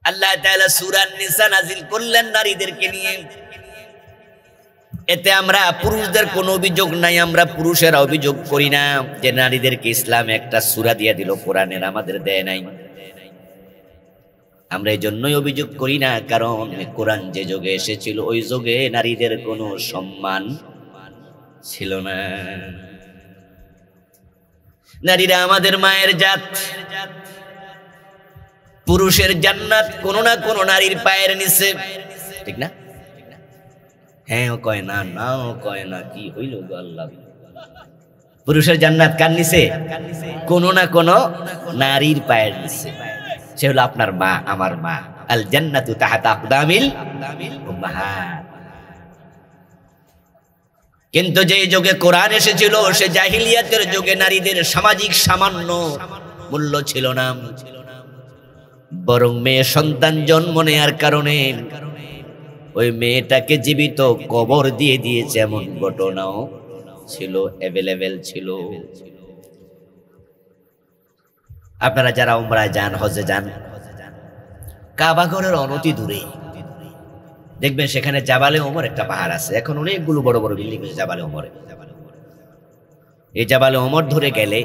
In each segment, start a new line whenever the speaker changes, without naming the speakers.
আল্লাহ তাআলা সূরা নিসা নাযিল করলেন নারীদেরকে নিয়ে। এতে আমরা পুরুষদের কোনো অভিযোগ নাই, আমরা পুরুষেরা অভিযোগ করি না যে নারীদেরকে ইসলাম একটা সূরা দিয়ে দিল, কোরআনের আমাদের দেয় নাই। আমরা এই জন্যই অভিযোগ করি না, কারণ কোরআন যে যুগে এসেছিল ওই যুগে নারীদের কোনো সম্মান ছিল না। নারীরা আমাদের মায়ের জাত। পুরুষের জান্নাত কোনো না কোনো নারীর পায়ের নিচে, ঠিক না? হ্যাঁ ও কয় না, নাও কয় না, কি হইল গো আল্লাহ। পুরুষের জান্নাত কার নিচে? কোনো না কোনো নারীর পায়ের নিচে। সে হলো আপনার মা, আমার মা। আল জান্নাতু তাহতা আকদামিল উম্মাহাত। কিন্তু যে যুগে কোরআন এসেছিল সে জাহিলিয়াতের যুগে নারীদের সামাজিক সামান্য মূল্য ছিল না, বরং মেয়ে সন্তান জন্ম নেয়ার কারণে ওই মেয়েটাকে জীবিত কবর দিয়ে দিয়েছে, এমন ঘটনাও ছিল, অ্যাভেলেবেল ছিল। আপনারা যারা উমরায় যান, হজে যান, কাবা ঘরের অনতি দূরে দেখবেন সেখানে জাবালে ওমর একটা পাহাড় আছে। এখন অনেকগুলো বড় বড় বিল্ডিং হয়েছে জাবালে ওমরে। এই জাবালে ওমর ধরে গেলে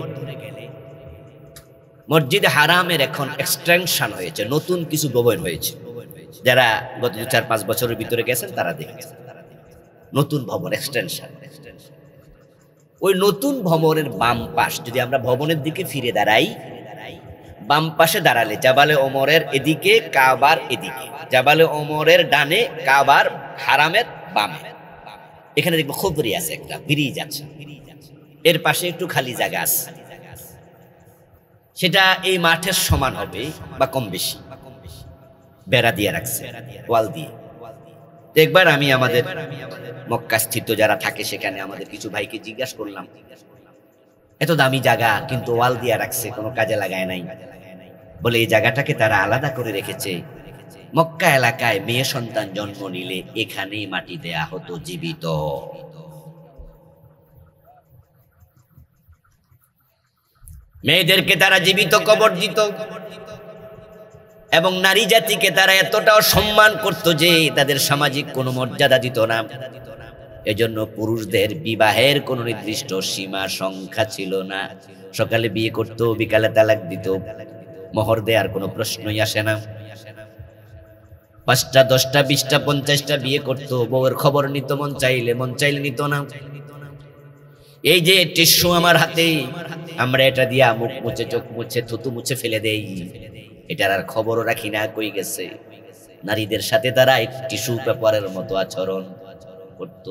মসজিদ হারামের এখন এক্সটেনশন হয়েছে, নতুন কিছু ভবন হয়েছে। যারা গত 4-5 বছরের ভিতরে গেছেন তারা দেখেছেন নতুন ভবন, এক্সটেনশন। ওই নতুন ভবনের বাম পাশ, যদি আমরা ভবনের দিকে ফিরে দাঁড়াই, বাম পাশে দাঁড়ালে জাবালে ওমরের এদিকে, কাবার এদিকে, জাবালে ওমরের ডানে, কাবার হারামের বামে। এখানে দেখবো খুবরি আছে, একটা ব্রিজ আছে, এর পাশে একটু খালি জায়গা আছে। সেটা এই মাঠের সমান হবে বা কম বেশি, বেড়া দিয়ে রাখছে, ওয়াল দিয়ে। একবার আমি আমাদের মক্কা স্থিত যারা থাকে সেখানে আমাদের কিছু ভাইকে জিজ্ঞাসা করলাম, এত দামি জায়গা কিন্তু ওয়াল দিয়ে রাখছে, কোনো কাজে লাগায় নাই। বলে এই জায়গাটাকে তারা আলাদা করে রেখেছে, মক্কা এলাকায় মেয়ে সন্তান জন্ম নিলে এখানেই মাটি দেয়া হতো জীবিত। মেয়েদেরকে তারা জীবিত কবর দিত এবং নারী জাতিকে তারা এতটাও সম্মান করত যে তাদের সামাজিক কোনো মর্যাদা দিত না। এজন্য পুরুষদের বিবাহের কোনো নির্দিষ্ট সীমা সংখ্যা ছিল না। সকালে বিয়ে করত, বিকালে তালাক দিত, মোহর দেওয়ার কোনো প্রশ্নই আসে না। 5টা 10টা 20টা 50টা বিয়ে করত, বউয়ের খবর নিত, মন চাইলে নিত না। এই যে টিস্যু আমার হাতে, আমরা এটা দিয়া মুখ মুছে, চোখ মুছে, থুতু মুছে ফেলে দেই, এটার আর খবরও রাখি না কই গেছে। নারীদের সাথে তারা টিস্যু পেপারের মতো আচরণ করত,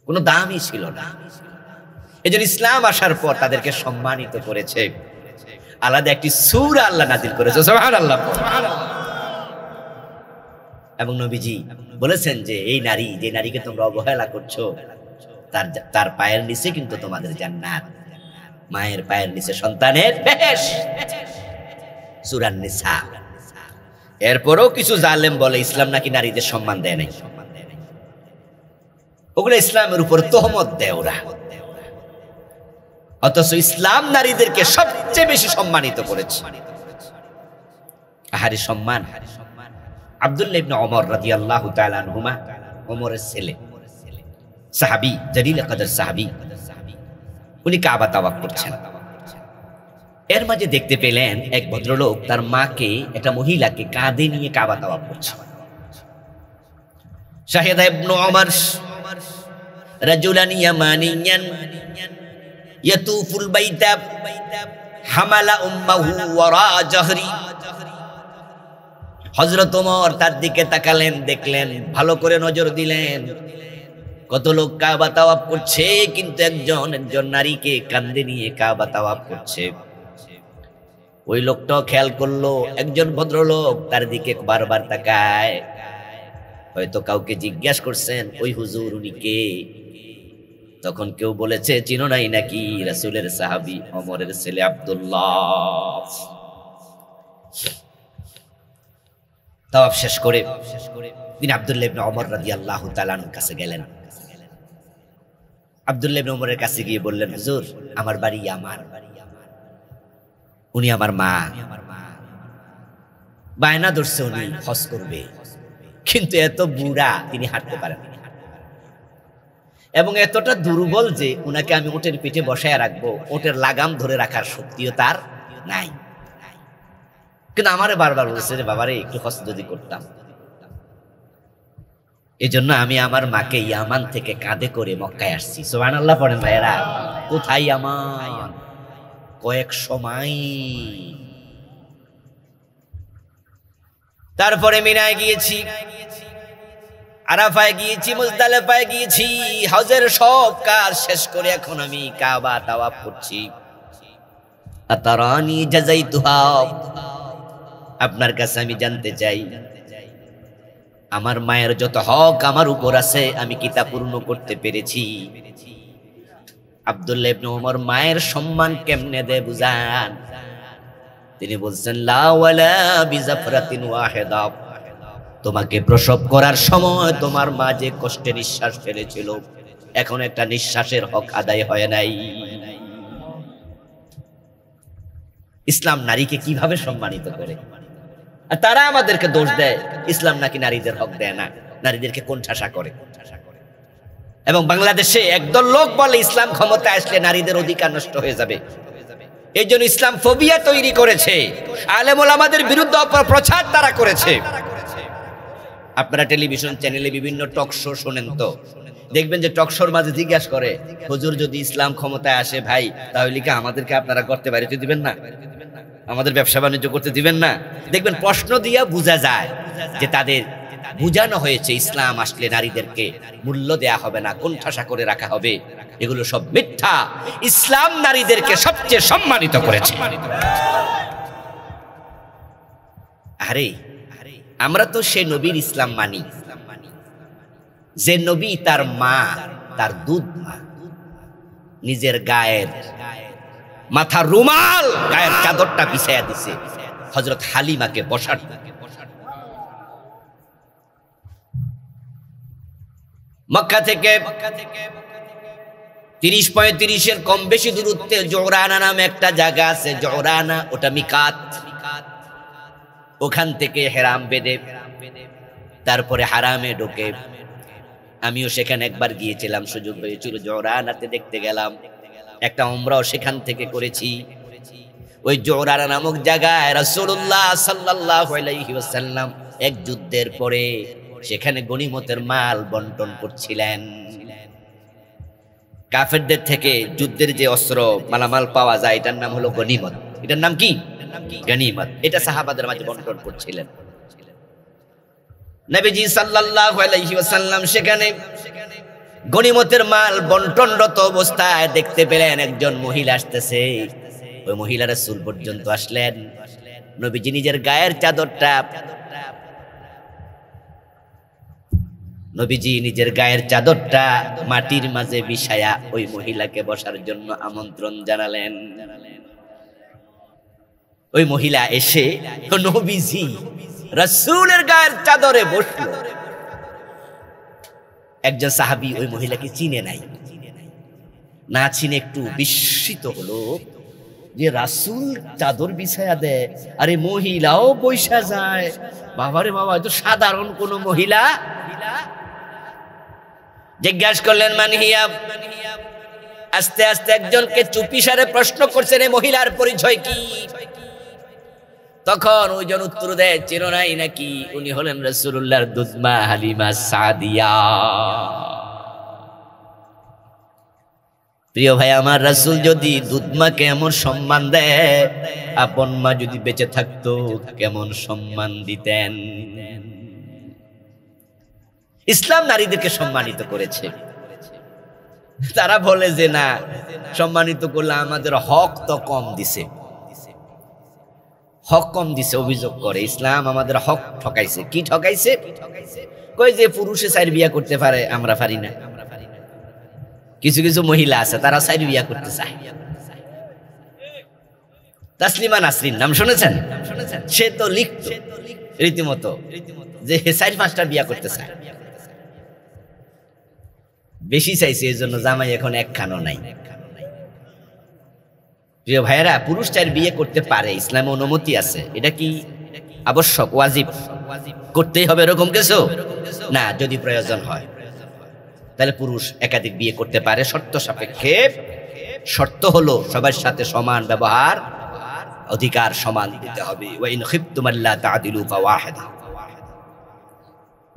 কোনো দামই ছিল না। এজন্য ইসলাম আসার পর তাদেরকে সম্মানিত করেছে, আলাদা একটি সূরা আল্লাহ নাযিল করেছে, সুবহানাল্লাহ। এবং নবীজি বলেছেন যে এই নারী, যে নারীকে তোমরা অবহেলা করছো, তার পায়ের নিচে কিন্তু তোমাদের জান্নাত, মায়ের পায়ের নিচে সন্তানের বেহেশত। সূরা নিসা। এরপরও কিছু জালেম বলে ইসলাম নাকি নারীদের সম্মান দেয় নাই, ওগুলো ইসলামের উপর তোহমত দেয় ওরা। অথচ ইসলাম নারীদেরকে সবচেয়ে বেশি সম্মানিত করেছে। আহারে সম্মান! আব্দুল্লাহ ইবনে ওমর রাদিয়াল্লাহু তাআলা আনহুমা, ওমরের ছেলে, সাহাবী, জলিল কদর সাহাবী, উনি কাবা তাওয়াফ করছেন। এর মাঝে দেখতে পেলেন এক ভদ্রলোক তার মাকে, একটা মহিলাকে কাঁধে নিয়ে কাবা তাওয়াফ করছে। শাহেদা ইবনে ওমর রাজুলান ইয়ামানিয়ান ইয়াতুফুল বাইতা হামালা উম্মাহু ওয়ারা জাহরি। হযরত ওমর তার দিকে তাকালেন, দেখলেন, ভালো করে নজর দিলেন, কত লোক কাবা তাওয়াফ করছে, কিন্তু একজন নারীকে কাঁধে নিয়ে কাবা তাওয়াফ করছে। ওই লোকটাও খেয়াল করলো, একজন ভদ্রলোক তার দিকে বারবার তাকায়। হয়তো কাউকে জিজ্ঞাসা করছেন, ওই হুজুর উনি কে? তখন কেউ বলেছে, চিনো নাই নাকি? রাসূলের সাহাবী, ওমরের ছেলে আব্দুল্লাহ। তাওয়াফ শেষ করে তিনি আব্দুল্লাহ ইবনে ওমর রাদিয়াল্লাহু তাআলা আনহুর কাছে গেলেন। আব্দুল্লাহ ইবনে ওমরের কাছে গিয়ে বললেন, হুজুর, আমার বাড়ি ইয়ামান, উনি আমার মা, বায়না ধরছে উনি হজ করবে, কিন্তু এত বুড়া তিনি হাঁটতে পারেন না এবং এতটা দুর্বল যে উনাকে আমি ওটের পিঠে বসায় রাখবো, ওটের লাগাম ধরে রাখার শক্তিও তার নাই। কিন্তু আমারে বারবার বলছে যে বাবারে একটু হজ যদি করতাম। এই জন্য আমি আমার মাকে ইয়ামান থেকে কাঁধে করে মক্কায় আসছি। সুবহানাল্লাহ পড়েন ভাইয়েরা। কোথায় ইয়ামান? কয়েকশো মাইল। তারপরে মিনায় গিয়েছি, আরাফায় গিয়েছি, মুজদালিফায় গিয়েছি, হজের সব কাজ শেষ করে এখন আমি কাবা তাওয়াফ করছি। আতারানি জাযাইতুহা, আপনার কাছে আমি জানতে চাই আমার মায়ের যত হক আমার উপর আছে আমি কি তা পূর্ণ করতে পেরেছি? আব্দুল্লাহ ইবনে ওমর মায়ের সম্মান কেমনে দেয় বুঝান। তিনি বলছেন লা ওয়ালা বিজাফরাতিন ওয়াহিদা, তোমাকে প্রসব করার সময় তোমার মা যে কষ্টে নিঃশ্বাস ফেলেছিল, এখন একটা নিঃশ্বাসের হক আদায় হয় নাই। ইসলাম নারীকে কিভাবে সম্মানিত করে, আর তারা আমাদেরকে দোষ দেয় ইসলাম নাকি নারীদের হক দেয় না, নারীদেরকে কোণঠাসা করে। এবং বাংলাদেশে একদল লোক বলে ইসলাম ক্ষমতায় আসলে নারীদের অধিকার নষ্ট হয়ে যাবে, এই জন্য ইসলাম ফোবিয়া তৈরি করেছে, আলেম ওলামাদের বিরুদ্ধে অপপ্রচার তারা করেছে। আপনারা টেলিভিশন চ্যানেলে বিভিন্ন টক শো শোনেন, তো দেখবেন যে টক শোর মাঝে জিজ্ঞাসা করে হুজুর যদি ইসলাম ক্ষমতায় আসে ভাই তাহলে কি আমাদেরকে আপনারা করতে বাড়িতে দিবেন না, আমাদের ব্যবসা বাণিজ্য করতে দিবেন না? দেখবেন প্রশ্ন দিয়া বোঝা যায় যে তাদের বুঝানো হয়েছে ইসলাম আসলে নারীদেরকে মূল্য দেয়া হবে না, কোণঠাসা করে রাখা হবে। এগুলো সব মিথ্যা। ইসলাম নারীদেরকে সবচেয়ে সম্মানিত করেছে। আরে আমরা তো সে নবীর ইসলাম মানি যে নবী তার মা, তার দুধ মা নিজের গায়ের মাথার রুমাল, গায়ের চাদরটা বিছাইয়া দিছে হযরত হালিমাকে বসার। মক্কা থেকে 30-35 কম বেশি দূরত্বে জোরানা নামে একটা জায়গা আছে, জোরানা, ওটা মিকাত। ওখান থেকে হেরাম বেঁধে তারপরে হারামে ঢোকে। আমিও সেখানে একবার গিয়েছিলাম, সুযোগ হয়েছিল, জোরানাতে দেখতে গেলাম। একটা উমরাও সেখান থেকে করেছি। ওই জোরানা নামক জায়গায় রাসূলুল্লাহ সাল্লাল্লাহু আলাইহি ওয়াসাল্লাম এক যুদ্ধের পরে সেখানে গনিমতের মাল বন্টন করছিলেন। কাফেরদের থেকে যুদ্ধের যে অস্ত্র মালামাল পাওয়া যায় এটার নাম হলো গনিমত। এটার নাম কি? গনিমত। এটা সাহাবাদের মাঝে বন্টন করছিলেন। নবীজি সাল্লাল্লাহু আলাইহি ওয়াসাল্লাম সেখানে গনিমতের মাল বন্টনরত অবস্থায় দেখতে পেলেন একজন মহিলা আসতেছে। ওই মহিলা রাসূল পর্যন্ত আসলেন। নবীজি নিজের গায়ের চাদরটা মাটির মাঝে বিছায়া ওই মহিলাকে বসার জন্য আমন্ত্রণ জানালেন। ওই মহিলা এসে নবীজি রাসূলের গায়ের চাদরে বসলো। একজন সাহাবী ওই মহিলাকে চিনে নাই, না চিনে একটু বিস্মিত হলো যে রাসূল চাদর বিছায়া দেয়, আরে মহিলাও বৈশা যায়। বাবারে বাবা, এত সাধারণ কোন মহিলা? জিজ্ঞাসা করলেন মান হিয়া। আস্তে আস্তে একজনকে চুপিসারে প্রশ্ন করছেন এই মহিলার পরিচয় কি। তখন ওইজন উত্তর দেয় চিনো নাই নাকি, উনি হলেন রাসূলুল্লাহর দুধমা হালিমা সাদিয়া। প্রিয় ভাই আমার, রাসূল যদি দুধমাকে এমন সম্মান দেয়, আপন মা যদি বেঁচে থাকতো কেমন সম্মান দিতেন। ইসলাম নারীদেরকে সম্মানিত করেছে। তারা বলে যে না, সম্মানিত করলে আমাদের হক তো কম দিছে, হক কম দিছে অভিযোগ করে। ইসলাম আমাদের হক ঠকাইছে। কি ঠকাইছে? কই যে পুরুষে 4 বিয়া করতে পারে, আমরা পারি না। কিছু কিছু মহিলা আছে তারা 4 বিয়া করতে চায়। তাসলিমা নাসরিন নাম শুনেছেন? সে তো লিখত রীতিমতো যে 4-5টা বিয়া করতে চায়, বেশি চাইছে, এই জন্য জামাই এখন একখানও নাই। প্রিয় ভাইয়েরা, পুরুষ 4 বিয়ে করতে পারে, ইসলামে অনুমতি আছে। এটা কি আবশ্যক, ওয়াজিব, করতেই হবে এরকম কিছু না। যদি প্রয়োজন হয় তাহলে পুরুষ একাধিক বিয়ে করতে পারে শর্ত সাপেক্ষে। শর্ত হলো সবার সাথে সমান ব্যবহার, অধিকার সমান দিতে হবে। ওয়া ইন খিফতুম আল্লা তা'দিলু ফাওয়াহিদা,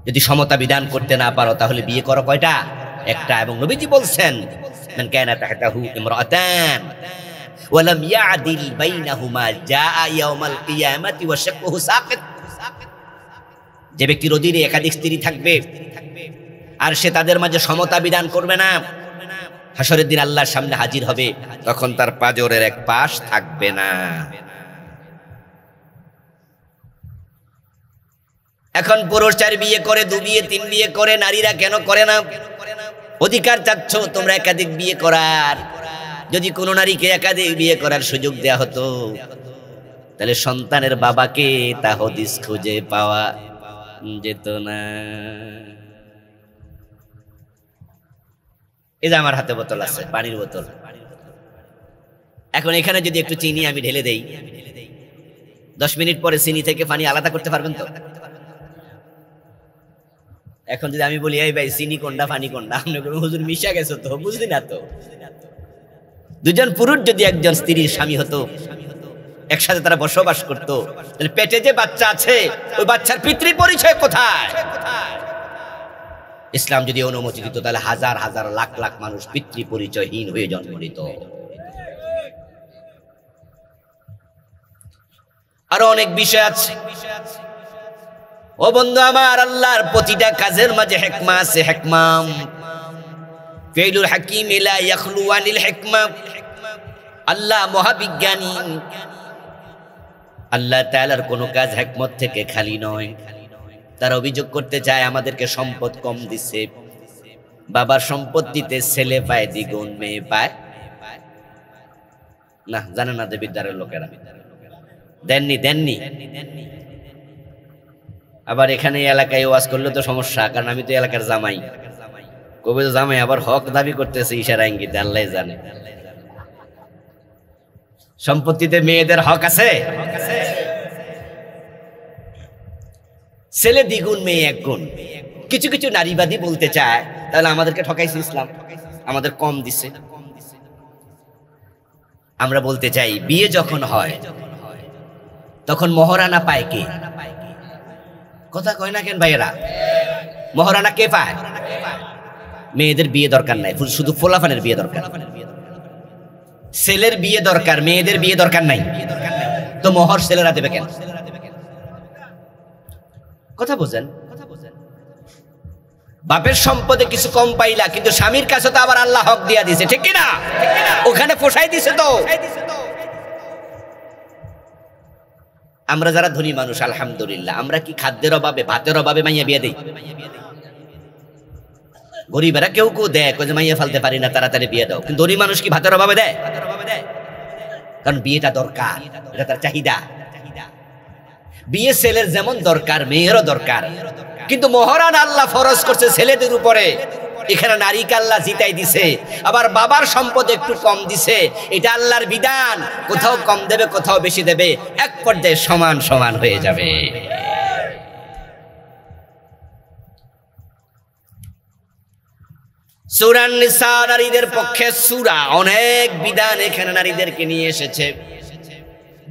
যদি সমতা বিধান করতে না পারো তাহলে বিয়ে করো কয়টা? একটা। এবং নবীজি বলছেন মান কানা তাহতাহু ইমরাআতান ওয়া লাম ইয়া'দিল বাইনাহুমা জাআ ইয়াউমাল কিয়ামাতি ওয়া শাক্কুহু সাকিত। যে ব্যক্তির অধীনে একাধিক স্ত্রী থাকবে আর সে তাদের মাঝে সমতা বিধান করবে না, হাসরের দিন আল্লাহর সামনে হাজির হবে, তখন তার পাঁজরের এক পাশ থাকবে না। এখন পুরুষ 4 বিয়ে করে, 2 বিয়ে, 3 বিয়ে করে, নারীরা কেন করে না? অধিকার চাচ্ছ তোমরা একাধিক বিয়ে করার। যদি কোনো নারীকে একাধিক বিয়ে করার সুযোগ দেয়া হতো তাহলে সন্তানের বাবাকে তা হদিস খুঁজে পাওয়া যেত না। এই যে আমার হাতে বোতল আছে, পানির বোতল। এখন এখানে যদি একটু চিনি আমি ঢেলে দেই, 10 মিনিট পরে চিনি থেকে পানি আলাদা করতে পারবেন তো? এখন যদি আমি বলি এই ভাই চিনি কোনটা পানি কোনটা, আপনি বলবেন হুজুর মিশা গেছে তো, বুঝলি না তো। দুজন পুরুষ যদি একজন স্ত্রীর স্বামী হতো, একসাথে তারা বসবাস করত, তাহলে পেটে যে বাচ্চা আছে ওই বাচ্চার পিতৃ পরিচয় কোথায়? ইসলাম যদি অনুমতি দিত তাহলে হাজার হাজার লাখ লাখ মানুষ পিতৃ পরিচয়হীন হয়ে জন্ম নিত। আরো অনেক বিষয় আছে। ও বন্ধু আমার, আল্লাহর প্রতিটা কাজের মাঝে হিকমা আছে। হিকমাম ফাইলুল হাকিম লা ইয়াখলু আনিল হিকমা। আল্লাহ মহাবিজ্ঞানী, আল্লাহ তাআলার কোনো কাজ হিকমত থেকে খালি নয়। তারা অভিযোগ করতে চায় আমাদেরকে সম্পদ কম দিছে, বাবার সম্পত্তিতে ছেলে পায় দ্বিগুণ, মেয়ে পায় না। জানে না যে বিদ্যারের লোকেরা দেননি। আবার এখানে এলাকায় ওয়াজ করলে তো সমস্যা, কারণ আমি তো এলাকার জামাই। কবে তো জামাই আবার হক দাবি করতেছে ইশারা ইঙ্গিতে, আল্লাহ জানে। সম্পত্তিতে মেয়েদের হক আছে? ছেলে দ্বিগুণ, মেয়ে একগুণ। কিছু কিছু নারীবাদী বলতে চায় তাহলে আমাদেরকে ঠকাইছে ইসলাম, আমাদের কম দিছে। আমরা বলতে চাই বিয়ে যখন হয় তখন মহারানা পায় কে? কথা কয় না কেন ভাইয়েরা? মহারানা কে পায়? মেয়েদের বিয়ে দরকার নাই, শুধু ফোলাফানের বিয়ে দরকার। ছেলের বিয়ে দরকার, মেয়েদের বিয়ে দরকার নাই। তো মোহর ছেলেরা দেবে কেন? কথা বোঝেন। বাপের সম্পদে কিছু কম পাইলা, কিন্তু স্বামীর কাছে তো আবার আল্লাহ হক দিয়া দিছে, ঠিক কিনা? ওখানে পোষাই দিছে তো। আমরা যারা ধনী মানুষ আলহামদুলিল্লাহ, আমরা কি খাদ্যের অভাবে, ভাতের অভাবে মাইয়া বিয়ে দেই? গরিবেরা কেউ কেউ দেয়, যে মাইয়া ফেলতে পারি না, তাড়াতাড়ি বিয়ে দাও। কিন্তু ধনী মানুষ কি ভাতের অভাবে দেয়? কারণ বিয়েটা দরকার, এটা তার চাহিদা। বিয়ে ছেলের যেমন দরকার মেয়েরও দরকার, কিন্তু মহারান আল্লাহ ফরজ করছে ছেলেদের উপরে। এখানে নারীকে আল্লাহ জিতাই দিছে, আবার বাবার সম্পদ একটু কম দিছে। এটা আল্লাহর বিধান, কোথাও কম দেবে কোথাও বেশি দেবে, এক পর্যায়ে সমান সমান হয়ে যাবে। সূরা নিসা নারীদের পক্ষে সূরা, অনেক বিধান এখানে নারীদেরকে নিয়ে এসেছে।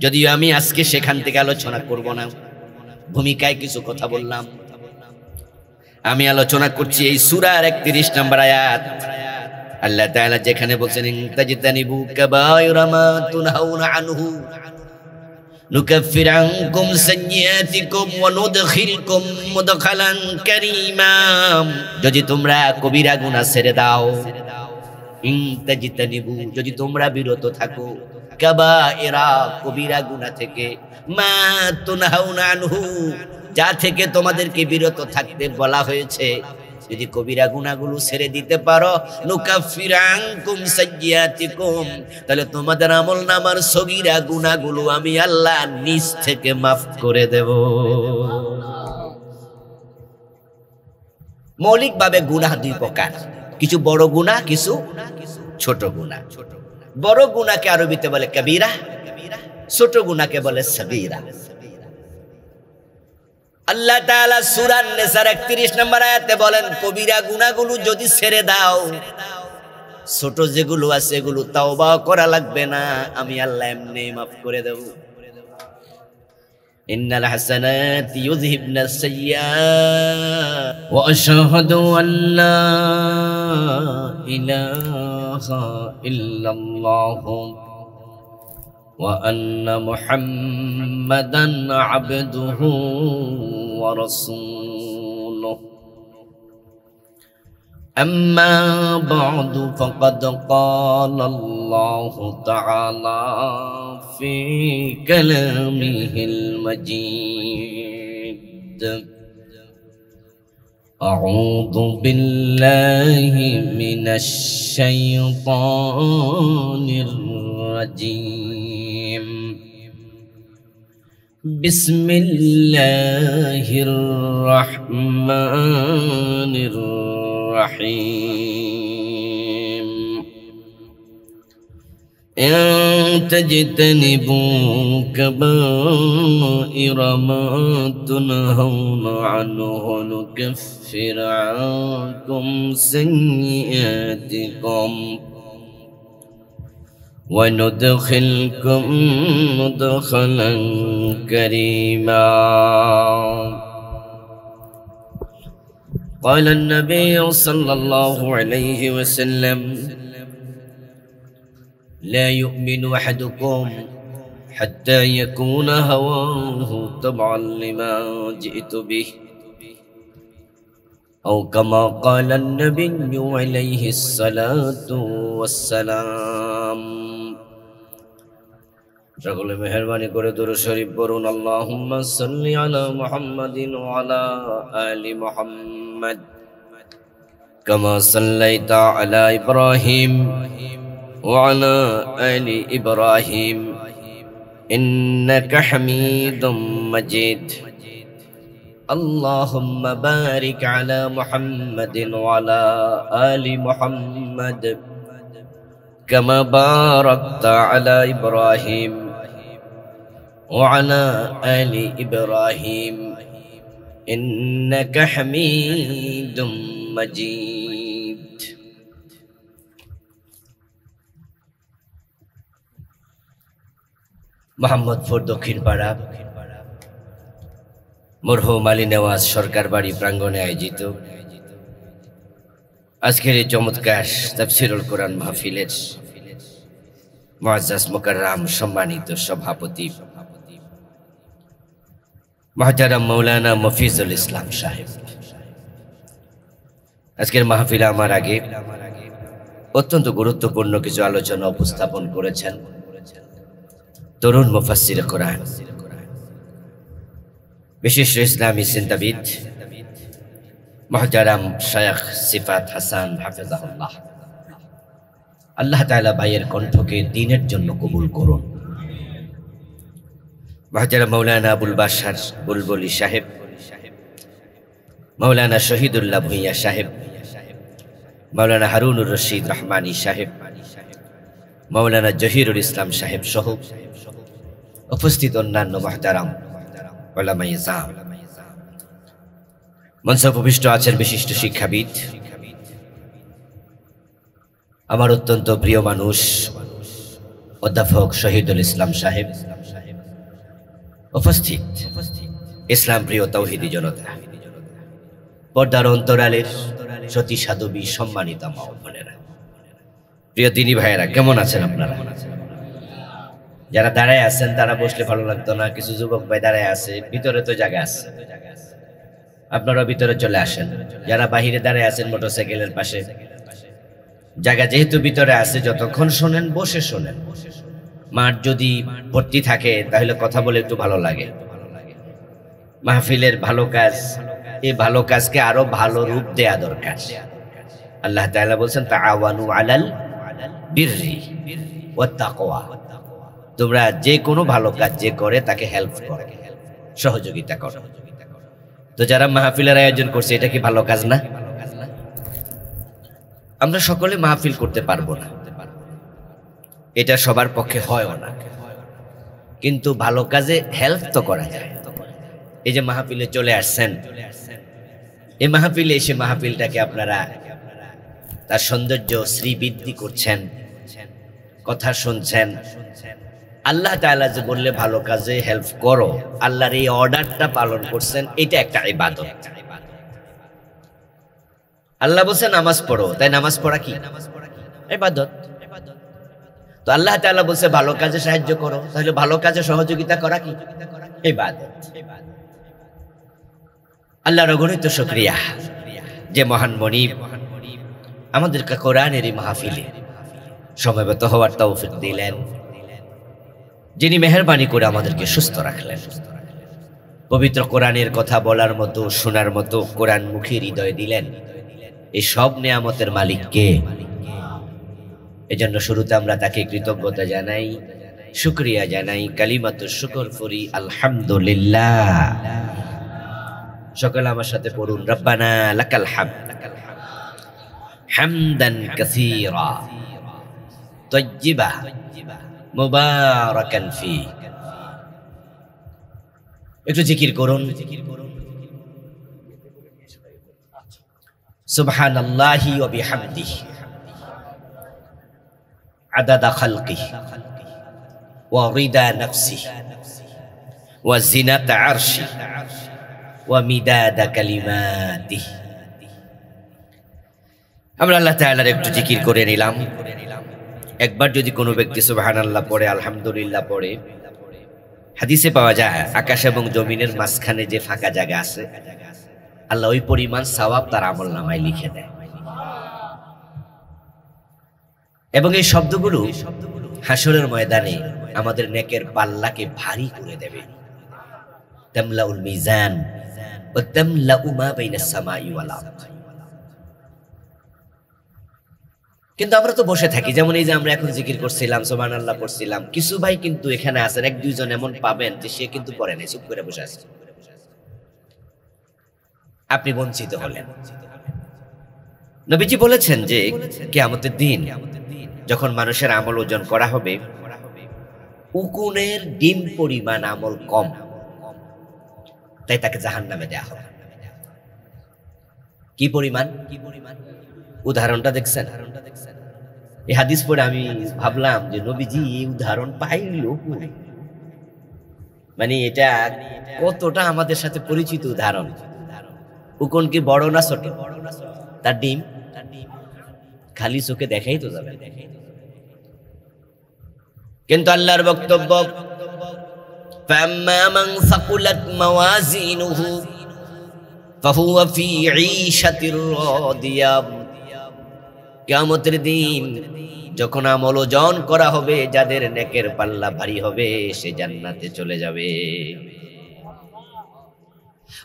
যদিও আমি আজকে সেখান থেকে আলোচনা করব না, ভূমিকায় কিছু কথা বললাম। আমি আলোচনা করছি এই সূরার 31 নম্বর আয়াত। আল্লাহ তাআলা যেখানে বলছেন তাজতানিবু কাবায়রা মা তুনহাউনা আনহু নুকাফির আনকুম সাইয়্যাতিকুম ওয়া নুদখিলকুম মুদখালান কারীমা। যদি তোমরা কবিরা গুনাহ ছেড়ে দাও, তাজতানিবু, যদি তোমরা বিরত থাকো, কাবায়রা, কবিরা গুনাহ থেকে, মা তুনহাউনা আনহু, যা থেকে তোমাদেরকে বিরত থাকতে বলা হয়েছে, যদি কবিরা গুনাহগুলো ছেড়ে দিতে পারো, নুকাফির আনকুম সাইয়্যাতিকুম, তাহলে তোমাদের আমলনামার সগীরা গুনাহগুলো আমি আল্লাহ নিজ থেকে মাফ করে দেব। মৌলিকভাবে গুনাহ 2 প্রকার, কিছু বড় গুনাহ, কিছু ছোট গুনাহ। বড় গুনাহকে আরবিতে বলে কবিরা, ছোট গুনাহকে বলে সগীরা। আল্লাহ তাআলা সূরা নিসার 31 নম্বর আয়াতে বলেন, কবিরা গুনাহগুলো যদি ছেড়ে দাও, ছোট যেগুলো আছে এগুলো তাওবা করা লাগবে না, আমি আল্লাহ এমনি মাফ করে দেব। ইন্নাল হাসানাতি ইউযহিবনাস সাইয়্যাত ওয়া আশহাদু আল্লা ইলাহা ইল্লাল্লাহ ওয়া আন্না মুহাম্মাদান আবদুহু ওয়া রাসূলুহু। أما بعد فقد قال الله تعالى في كلامه المجيد: أعوذ بالله من الشيطان الرجيم. بسم الله الرحمن الرحيم. إن تجتنبوا كبائر ما تنهون عنه نكفر عنكم سيئاتكم وندخلكم مدخلا كريما. قال النبي صلى الله عليه وسلم: لا يؤمن أحدكم حتى يكون هواه تبعا لما جئت به، أو كما قال النبي عليه الصلاة والسلام. সকলে মেহেরবানি করে দুরূদ শরীফ পড়ুন। আল্লাহুম্মা সাল্লি আলা মুহাম্মাদিন ওয়া আলা আলি মুহাম্মাদ কামা সাল্লাইতা আলা ইব্রাহিম ওয়া আলা আলি ইব্রাহিম ইন্নাকা হামিদুম মাজিদ। আল্লাহুম্মা বারিক আলা মুহাম্মাদিন ওয়া আলা আলি মুহাম্মাদ কামা বারাকতা আলা ইব্রাহিম وعلى آل إبراهيم إنك حميد مجيد. মোহাম্মদপুর দক্ষিণ পাড়া মরহুম আলী নেওয়াজ সরকার বাড়ি প্রাঙ্গণে আয়োজিত আজকের এই চমৎকার তাফসীরুল কোরআন মাহফিলের মুআজ্জাজ মুকাররম সম্মানিত সভাপতি মুহতারাম মাওলানা মফিজুল ইসলাম সাহেব, আজকের মাহফিলে আমার আগে অত্যন্ত গুরুত্বপূর্ণ কিছু আলোচনা উপস্থাপন করেছেন তরুণ মুফাসসির কোরআন, বিশিষ্ট ইসলামী চিন্তাবিদ মুহতারাম শায়খ সিফাত হাসান হাফিজাহুল্লাহ। আল্লাহ তাআলা ভাইয়ের কণ্ঠকে দ্বীনের জন্য কবুল করুন। মুহতারাম মাওলানা আবুল বাশার বুলবুলি সাহেব, মাওলানা শহীদুল্লাহ ভূঁইয়া সাহেব, মাওলানা হারুনুর রশিদ রহমানী সাহেব, মাওলানা জহিরুল ইসলাম সাহেব সহ উপস্থিত অন্যান্য মুহতারাম উলামায়ে ইজম, মঞ্চে উপবিষ্ট আছেন বিশিষ্ট শিক্ষাবিদ, আমার অত্যন্ত প্রিয় মানুষ অধ্যাপক শহীদুল ইসলাম সাহেব, উপস্থিত ইসলাম প্রিয় তাওহীদি জনতা, পর্দার অন্তরালের সতী সাধবী সম্মানিত মা ও বোনেরা, প্রিয় দিনী ভাইয়েরা, কেমন আছেন আপনারা? যারা দাঁড়ায় আছেন তারা বসলে ভালো লাগতো না, কিছু যুবক ভাই দাঁড়ায় আছে, ভিতরে তো জায়গা আছে, আপনারা ভিতরে চলে আসেন। যারা বাহিরে দাঁড়ায় আছেন মোটরসাইকেলের পাশে, জায়গা যেহেতু ভিতরে আছে, যতক্ষণ শোনেন বসে শোনেন। মাঠ যদি ভর্তি থাকে তাহলে কথা বলে একটু ভালো লাগে। মাহফিলের ভালো কাজ, এই ভালো কাজকে আরো ভালো রূপ দেয়া দরকার। আল্লাহ তাআলা বলছেন তাআওয়ানু আলাল বিররি ওয়াত তাকওয়া, তোমরা যে কোনো ভালো কাজ যে করে তাকে হেল্প করো, সহযোগিতা করো। তো যারা মাহফিলের আয়োজন করছে এটা কি ভালো কাজ না? আমরা সকলে মাহফিল করতে পারবো না, এটা সবার পক্ষে হয়ও না, কিন্তু ভালো কাজে হেল্প তো করা যায়। এই যে মাহফিলে চলে আসছেন, এই মাহফিলে এসে মাহফিলটাকে আপনারা তার সৌন্দর্য শ্রীবৃদ্ধি করছেন, কথা শুনছেন। আল্লাহ তাআলা যে বললে ভালো কাজে হেল্প করো, আল্লাহর এই অর্ডারটা পালন করছেন, এটা একটা ইবাদত। আল্লাহ বলছে নামাজ পড়ো, তাই নামাজ পড়া কি ইবাদত। তো আল্লাহ তাআলা বলছে ভালো কাজে সাহায্য করো, তাহলে ভালো কাজে সহযোগিতা করা কি ইবাদত। আল্লাহর অগণিত শুকরিয়া যে মহান মনিব আমাদেরকে কোরআনের এই মাহফিলে সমবেত হওয়ার তৌফিক দিলেন, যিনি মেহেরবানি করে আমাদেরকে সুস্থ রাখলেন। পবিত্র কোরআনের কথা বলার মতো, শোনার মতো কোরআন মুখী হৃদয় দিলেন। এই সব নেয়ামতের মালিক কে? এজন্য শুরুতে আমরা তাকে কৃতজ্ঞতা জানাই, শুকরিয়া জানাই, কালিমাতুশ শুকর করি আলহামদুলিল্লাহ। সকলে আমার সাথে পড়ুন, রব্বানা লাকাল হামদ হামদান কাসীরা তাইয়্যিবা মুবারাকান ফি। একটু জিকির করুন, সুবহানাল্লাহি ওয়া বিহামদিহি আদাদা খালকিহি ওয়া রিদা নাফসিহি ওয়া জিনাতা আরশিহি ওয়া মিদাদা কালিমাতিহি। আমরা আল্লাহ তাআলার একটু জিকির করে নিলাম। একবার যদি কোনো ব্যক্তি সুবহানাল্লাহ পড়ে, আলহামদুলিল্লাহ পড়ে, হাদিসে পাওয়া যায় আকাশ এবং জমিনের মাঝখানে যে ফাঁকা জায়গা আছে, আল্লাহ ওই পরিমাণ সওয়াব তার আমলনামায় লিখে দেয়। এবং এই শব্দগুলো হাসরের ময়দানে আমাদের নেকের পাল্লাকে ভারী করে দেবে। তামলাউল মিজান ওয়া তামলাউ মা বাইনাস সামাই ওয়াল আরদ। কিন্তু আমরা তো বসে থাকি, যেমন এই যে আমরা এখন জিকির করছিলাম, সুবহানাল্লাহ পড়ছিলাম, কিছু ভাই কিন্তু এখানে আছেন, এক দুইজন এমন পাবেন যে সে কিন্তু পড়ে নাই, চুপ করে বসে আছে। আপনি বঞ্চিত হলেন। নবীজি বলেছেন যে কিয়ামতের দিন যখন মানুষের আমল ওজন করা হবে, উকুনের ডিম পরিমাণ আমল কম, তাই তাকে জাহান্নামে দেয়া হবে। কি পরিমাণ? উদাহরণটা দেখছেন? এই হাদিস পড়ে আমি ভাবলাম যে নবীজি এই উদাহরণ পাইল, মানে এটা কতটা আমাদের সাথে পরিচিত উদাহরণ। উকুন কি বড় না ছোট? তার ডিম খালি চোখে দেখাই তো যাবে। কিন্তু আল্লাহর বক্তব্য, ফাম্মা মান সাকুলাত মাওয়াজিনুহু ফাহুয়া ফি ঈশাতির রাদিয়া। কিয়ামতের দিন যখন আমল ওজন করা হবে, যাদের নেকের পাল্লা ভারী হবে, সে জান্নাতে চলে যাবে।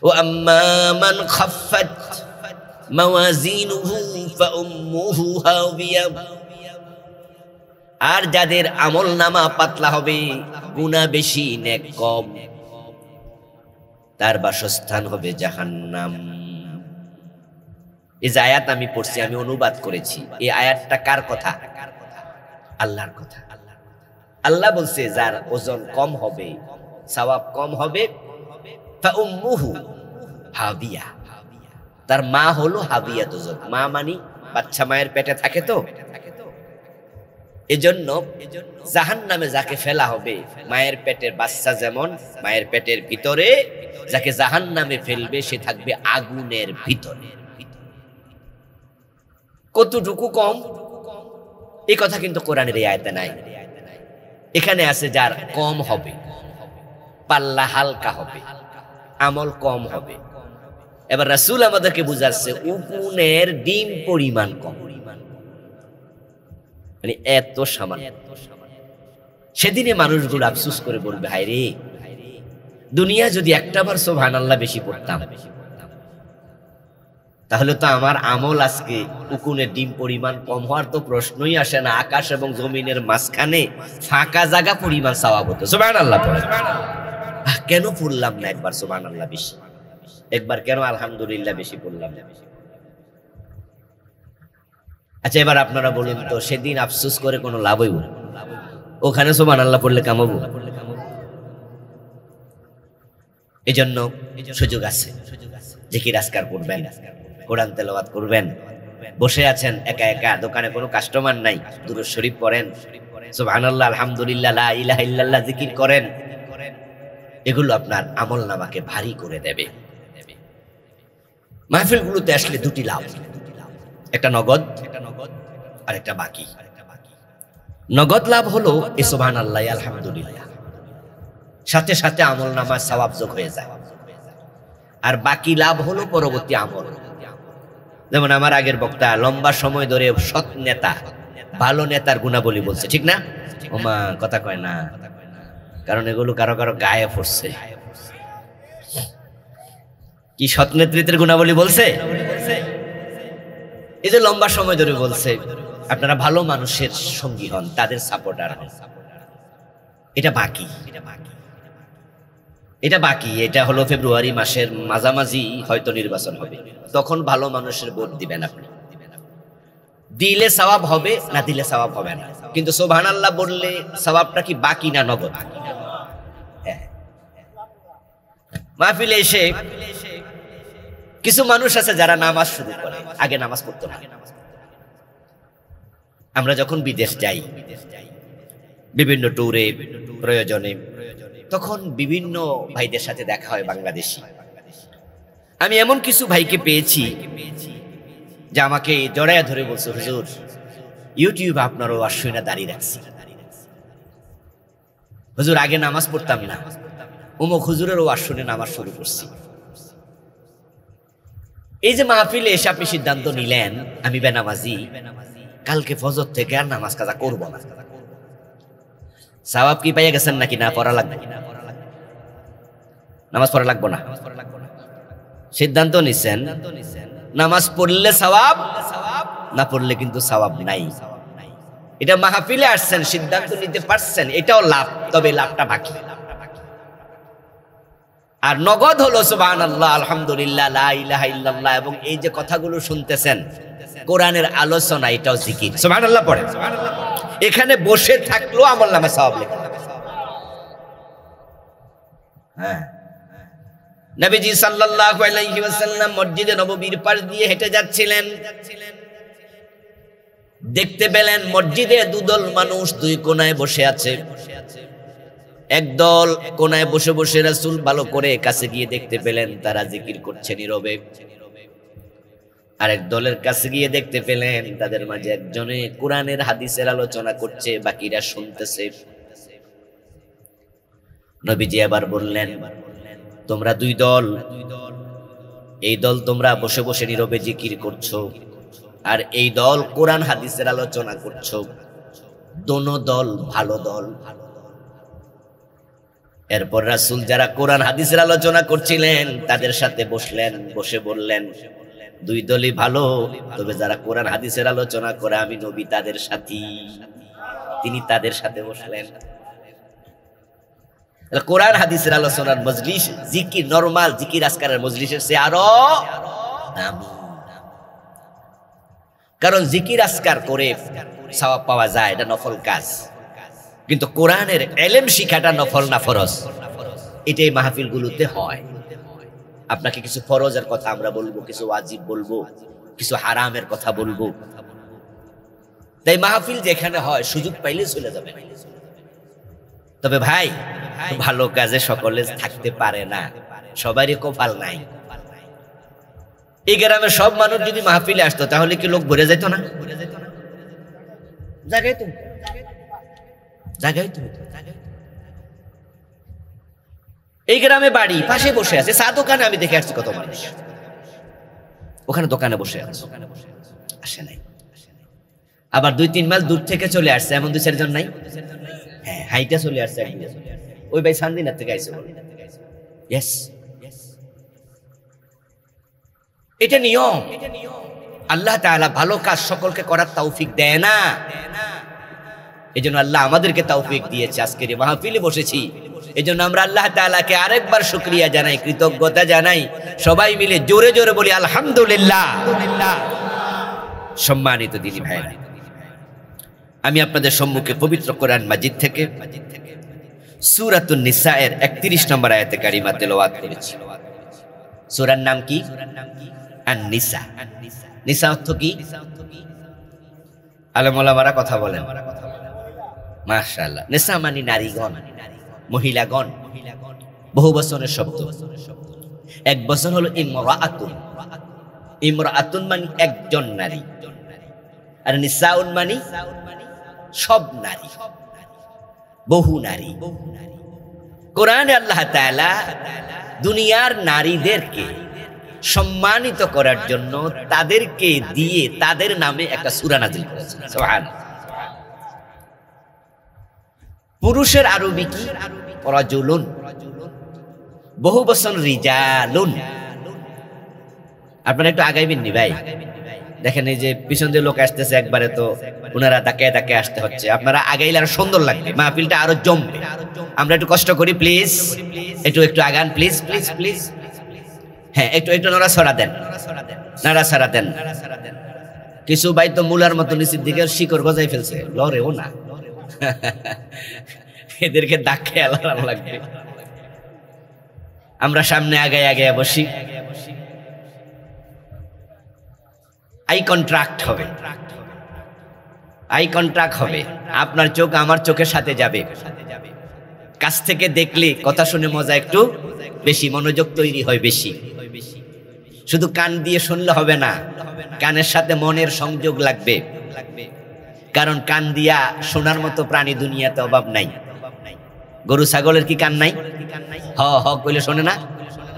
ওয়া আম্মা মান খাফফাত মাওয়াজিনুহু ফাউম্মুহু হাওিয়া। আর যাদের আমলনামা পাতলা হবে, গুনাহ বেশি নেক কম, তার বাসস্থান হবে জাহান্নাম। এই যে আয়াত আমি পড়ছি, আমি অনুবাদ করেছি, এই আয়াতটা কার কথা? আল্লাহর কথা। আল্লাহ বলছে যার ওজন কম হবে, সওয়াব কম হবে, ফাউম্মুহু হাবিয়া, তার মা হলো হাবিয়া দুজক। মা মানি বাচ্চা মায়ের পেটে থাকে, তো এজন্য জাহান্নামে যাকে ফেলা হবে, মায়ের পেটের বাচ্চা যেমন মায়ের পেটের ভিতরে, যাকে জাহান্নামে ফেলবে সে থাকবে আগুনের ভিতরে। কতটুকু কম, এই কথা কিন্তু কোরআনের এই আয়াতে নাই। এখানে আছে যার কম হবে, পাল্লা হালকা হবে, আমল কম হবে। এবার রাসূল আমাদেরকে বুঝাচ্ছে উকুনের ডিম পরিমাণ কম, মানে এত সামান্য। সেদিনে মানুষগুলো আফসোস করে বলবে, হায় রে, দুনিয়া যদি একটাবার সুবহানাল্লাহ বেশি পড়তাম, তাহলে তো আমার আমল আজকে উকুনের ডিম পরিমাণ কম হওয়ার তো প্রশ্নই আসে না। আকাশ এবং জমিনের মাঝখানে ফাঁকা জায়গা পরিমাণ সওয়াব হতো। সুবহানাল্লাহ পড়ে কেন পড়লাম না একবার সুবহানাল্লাহ বেশি? একবার কেন আলহামদুলিল্লাহ বেশি পড়লাম না? আচ্ছা, এবার আপনারা বলুন তো, সেদিন আফসোস করে কোনো লাভ হইব? ওখানে সুবহানাল্লাহ পড়লে কামাবো? এজন্য সুযোগ আছে, জিকির আজকার করবেন, কোরআন তেলাওয়াত করবেন। বসে আছেন একা একা, দোকানে কোনো কাস্টমার নাই, দুরূদ শরীফ পড়েন, সুবহানাল্লাহ, আলহামদুলিল্লাহ, লা ইলাহা ইল্লাল্লাহ জিকির করেন। এগুলো আপনার আমলনামাকে ভারী করে দেবে। মাহফিলগুলোতে আসলে দুটি লাভ, একটা নগদ আর একটা বাকি। নগদ লাভ হলো এই সুবহানাল্লাহ, আলহামদুলিল্লাহ, সাথে সাথে আমলনামা সওয়াব যোগ হয়ে যায়। আর বাকি লাভ হলো পরবর্তী আমল। যেমন আমার আগের বক্তা লম্বা সময় ধরে সৎ নেতা, ভালো নেতার গুণাবলী বলছে, ঠিক না? ওমা কথা কয় না, কারণ এগুলো কারো কারো গায়ে পড়ছে। কি সৎ নেতৃত্বের গুণাবলী বলছে? এই যে লম্বা সময় ধরে বলছে আপনারা ভালো মানুষের সঙ্গী হন, তাদের সাপোর্টার হন। এটা বাকি, এটা বাকি। এটা হলো ফেব্রুয়ারি মাসের মাঝামাঝি হয়তো নির্বাচন হবে, তখন ভালো মানুষের ভোট দিবেন আপনি। দিলে সওয়াব হবে, না দিলে সওয়াব হবে না। কিন্তু সুবহানাল্লাহ বললে সওয়াবটা কি বাকি না নগদ? মাহফিলে এসে কিছু মানুষ আছে যারা নামাজ শুরু করে, আগে নামাজ পড়তো না। আমরা যখন বিদেশ যাই বিভিন্ন ট্যুরে, প্রয়োজনে, তখন বিভিন্ন ভাইদের সাথে দেখা হয় বাংলাদেশি। আমি এমন কিছু ভাইকে পেয়েছি যে আমাকে জড়াইয়া ধরে বলছে, হুজুর ইউটিউবে আপনারও আশ্রয় দাঁড়িয়ে রাখছি, হুজুর আগে নামাজ পড়তাম না, অমুক হুজুরেরও আশ্রয়ে নামাজ শুরু করছি। এই যে মাহফিলে এসে আপনি সিদ্ধান্ত নিলেন আমি বেনামাজি, কালকে ফজর থেকে আর নামাজ কাজা করবো না, সওয়াব কি পাইয়া গেছেন নাকি? না পড়া লাগবে, নামাজ পড়া লাগবো না। সিদ্ধান্ত নিছেন নামাজ পড়লে সওয়াব, না পড়লে কিন্তু সওয়াব নাই। এটা মাহফিলে আসছেন, সিদ্ধান্ত নিতে পারছেন, এটাও লাভ, তবে লাভটা বাকি। আর নগদ হলো সুবহানাল্লাহ, আলহামদুলিল্লাহ, লা ইলাহা ইল্লাল্লাহ, এবং এই যে কথাগুলো শুনতেছেন কোরআনের আলোচনা, এটাও জিকির। সুবহানাল্লাহ পড়েন। এখানে বসে থাকলেও আমলনামায় সওয়াব লেখা। হ্যাঁ, নবীজি সাল্লাল্লাহু আলাইহি ওয়াসাল্লাম মসজিদে নববীর পাশ দিয়ে হেঁটে যাচ্ছিলেন, দেখতে পেলেন মসজিদে দুদল মানুষ দুই কোণায় বসে আছে। একদল কোণায় বসে বসে রাসূল ভালো করে কাছে গিয়ে দেখতে পেলেন তারা জিকির করছে নীরবে। আরেক দলের কাছে গিয়ে দেখতে পেলেন তাদের মাঝে একজনে কোরআনের হাদিসের আলোচনা করছে, বাকিরা শুনতেছে। নবীজি আবার বললেন, তোমরা দুই দল, এই দল তোমরা বসে বসে নীরবে জিকির করছো, আর এই দল কোরআন হাদিসের আলোচনা করছো, দোনো দল ভালো দল। এরপর রাসূল যারা কোরআন হাদিসের আলোচনা করছিলেন তাদের সাথে বসলেন, বসে বললেন দুই দলই ভালো, তবে যারা কোরআন হাদিসের আলোচনা করে আমি নবী তাদের সাথী। তিনি তাদের সাথে বসলেন। কোরআন হাদিসের আলোচনার মজলিস জিকির, নরমাল জিকির আজকারের মজলিসের চেয়ে আরো দামি। কারণ জিকির আজকার করে সওয়াব পাওয়া যায়, এটা নফল কাজ, কিন্তু কোরআনের ইলম শিখাটা নফল না ফরজ। এটাই মাহফিলগুলোতে হয়। আপনাকে কিছু ফরজের কথা আমরা বলবো, কিছু ওয়াজিব বলবো, কিছু হারামের কথা বলবো। তাই মাহফিল যেখানে হয় সুযোগ পাইলে চলে যাবে। তবে ভাই, ভালো কাজে সকলে থাকতে পারে না, সবারই কপাল নাই। এই গ্রামের সব মানুষ যদি মাহফিলে আসতো তাহলে কি লোক ভরে যেত না? জায়গায় তো এই গ্রামে বাড়ি, পাশে বসে আছে চা দোকানে, আমি দেখে আসছি কত মানুষ ওখানে দোকানে বসে আছে, আসে নাই। আবার 2-3 মাইল দূর থেকে চলে আসছে, এমন 2-4 জন নাই? হ্যাঁ, হাইটা চলে আসছে। ওই ভাই সান্দিনার থেকে আইছে। ইয়েস, এটা নিয়ম। আল্লাহ তাআলা ভালো কাজ সকলকে করার তৌফিক দেয় না। এজন্য আল্লাহ আমাদেরকে তৌফিক দিয়েছে, আজকের এই মাহফিলে বসেছি। এজন্য আমরা আল্লাহ তাআলাকে আরেকবার শুকরিয়া জানাই, কৃতজ্ঞতা জানাই। সবাই মিলে জোরে জোরে বলি আলহামদুলিল্লাহ। সম্মানিত দিনী ভাইরা, আমি আপনাদের সম্মুখে পবিত্র কোরআন মাজিদ থেকে সূরাতুন নিসা এর 31 নম্বর আয়াতে কারিমা তেলাওয়াত করেছি। সূরার নাম কি? আন-নিসা। নিসা অর্থ কি? আলেম ওলামারা কথা বলেন। মাশাআল্লাহ। নিসা মানে নারীগণ, মহিলাগণ। বহু বচনের শব্দ। এক বচন হলো ইমরাআতুন। ইমরাআতুন মানে একজন নারী, আর নিসাউন মানে সব নারী, বহু নারী। কোরআনে আল্লাহ তাআলা দুনিয়ার নারীদেরকে সম্মানিত করার জন্য তাদেরকে দিয়ে তাদের নামে একটা সূরা নাযিল করেছেন। সুবহানাল্লাহ। পুরুষের আরবি কি? রাজুলুন। বহু বচন রিজালুন। আপনারা একটু আগাইবেন নি ভাই, দেখেন এই যে পিছন দিয়ে লোক আসতেছে একবারে, তো ওনারা তাকায় তাকায় আসতে হচ্ছে। আপনারা আগাইলে আরো সুন্দর লাগবে, মাহফিলটা আরো জমবে। আমরা একটু কষ্ট করি প্লিজ, একটু আগান প্লিজ প্লিজ প্লিজ। হ্যাঁ, একটু নড়াছড়া দেন, নাড়াছড়া দেন। কিছু ভাই তো মুলার মতো নিচের দিকে শিকড় গজাই ফেলছে, লড়েও না। এদেরকে ধাক্কা এলানো লাগবে। আমরা সামনে আগায় আগায় বসি, আই কন্ট্রাক্ট হবে, আই কন্ট্রাক্ট হবে। আপনার চোখ আমার চোখের সাথে যাবে। কাছ থেকে দেখলে কথা শুনে মজা একটু বেশি, মনোযোগ তৈরি হয় বেশি। শুধু কান দিয়ে শুনলে হবে না, কানের সাথে মনের সংযোগ লাগবে। কারণ কান দিয়া শোনার মতো প্রাণী দুনিয়াতে অভাব নাই। গরু ছাগলের কি কান নাই? হ হ কইলে শোনে না,